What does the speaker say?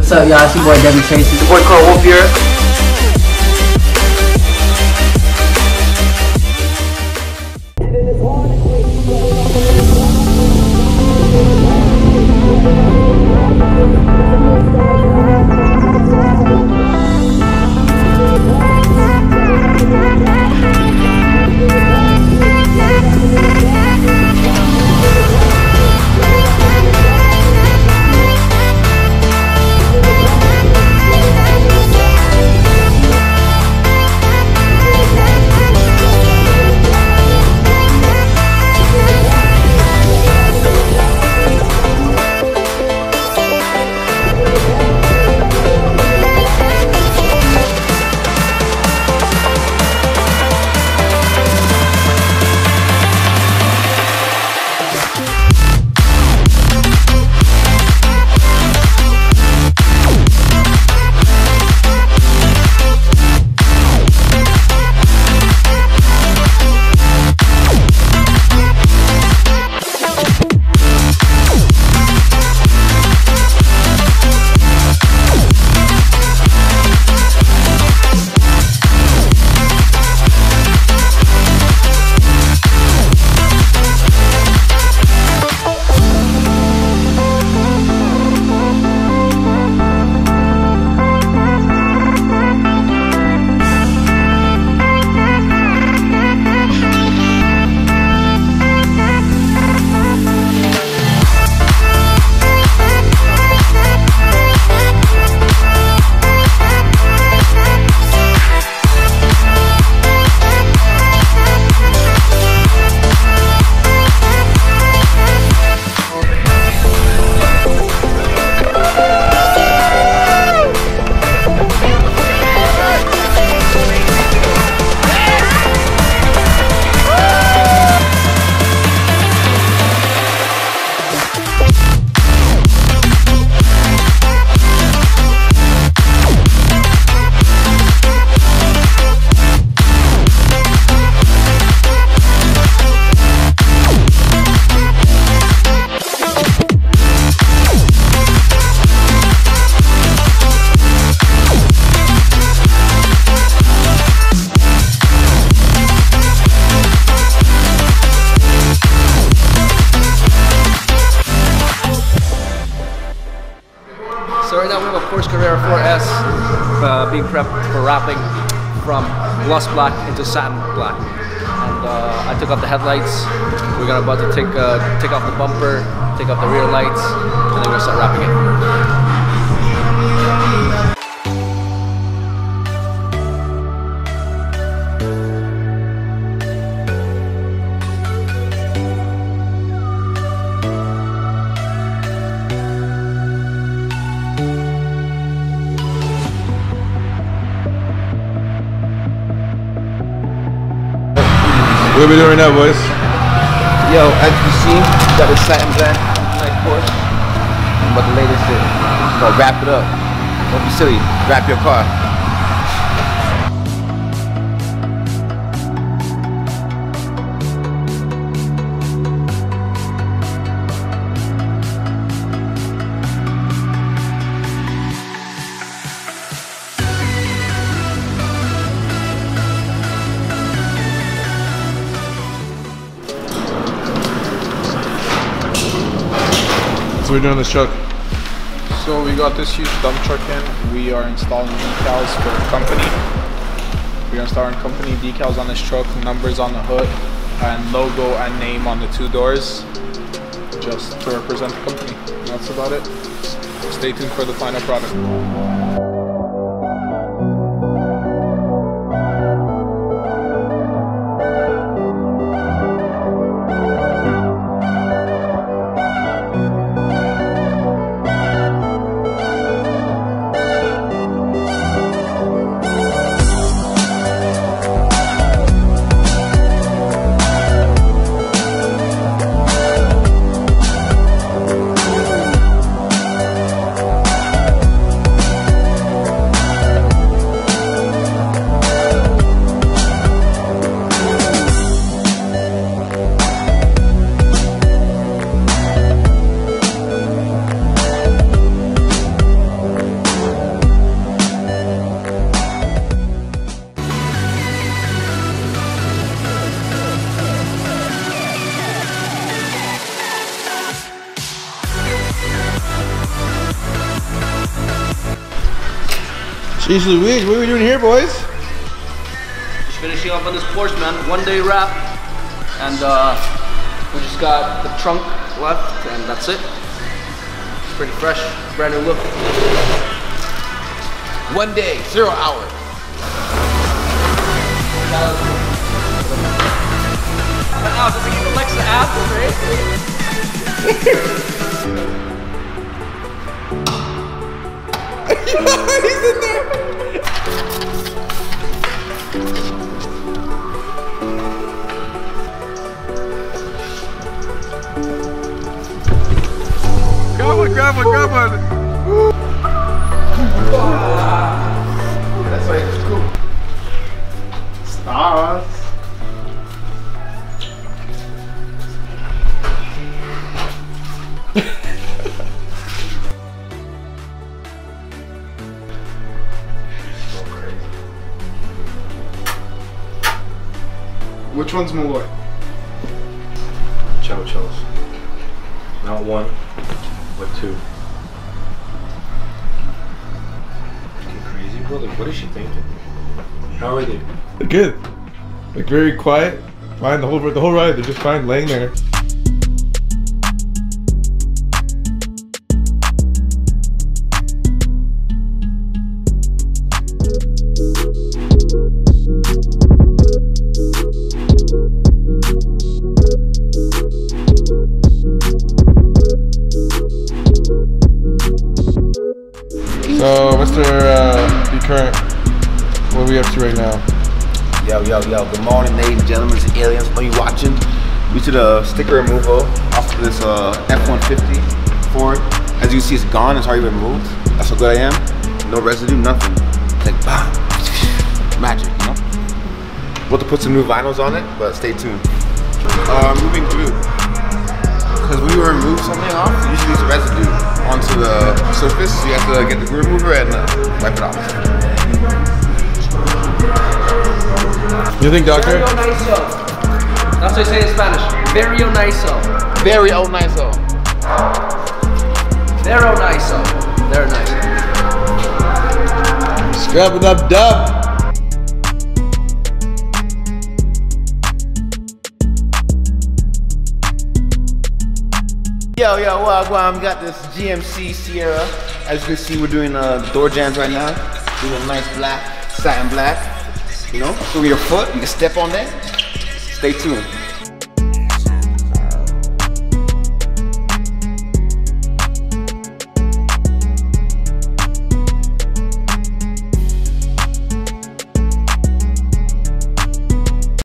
What's up, y'all? It's your boy Tracy. It's your boy Carl Wolf here. So right now we have a Porsche Carrera 4S being prepped for wrapping from gloss black into satin black. And I took off the headlights. We're about to take off the bumper, take off the rear lights, and then we're gonna start wrapping it. What are we doing right now, boys? Yo, as you see, got this satin black Porsche. I'm about to lay this shit. We're gonna wrap it up. Don't be silly. Wrap your car. So we're doing this truck. So we got this huge dump truck in. We are installing decals for the company. We're installing company decals on this truck, numbers on the hood, and logo and name on the two doors, just to represent the company. And that's about it. Stay tuned for the final product. Jeez Louise, what are we doing here, boys? Just finishing up on this Porsche, man. 1 day wrap. And we just got the trunk left, and that's it. It's pretty fresh, brand new look. 1 day, 0 hours. Wow, does he even likes the apple, right? He's in there. Grab one. That's like cool. Stars. Which one's Malloy? Chow. Not one, but two. Fucking crazy, brother. What is she thinking? How are they? They're good. Like very quiet. Fine the whole ride. They're just fine laying there. So, Mr. Be Current, what are we up to right now? Yo. Good morning, ladies and gentlemen and aliens. Are you watching? We did a sticker removal off of this F-150 Ford. As you see, it's gone. It's already been removed. That's how good I am. No residue, nothing. It's like, bam. Magic, you know? We'll have to put some new vinyls on it, but stay tuned. Moving glue. Because when you remove something off, you usually leave the residue onto the surface. So you have to get the glue remover and wipe it off. You think, Doctor? Very nice-o. That's what I say in Spanish. Very nice-o. Very nice-o. Very nice-o. Very nice. Scrap it up, dub. Yo, we got this GMC Sierra. As you can see, we're doing door jams right now. Doing a nice black, satin black. You know, so with your foot, you can step on that. Stay tuned.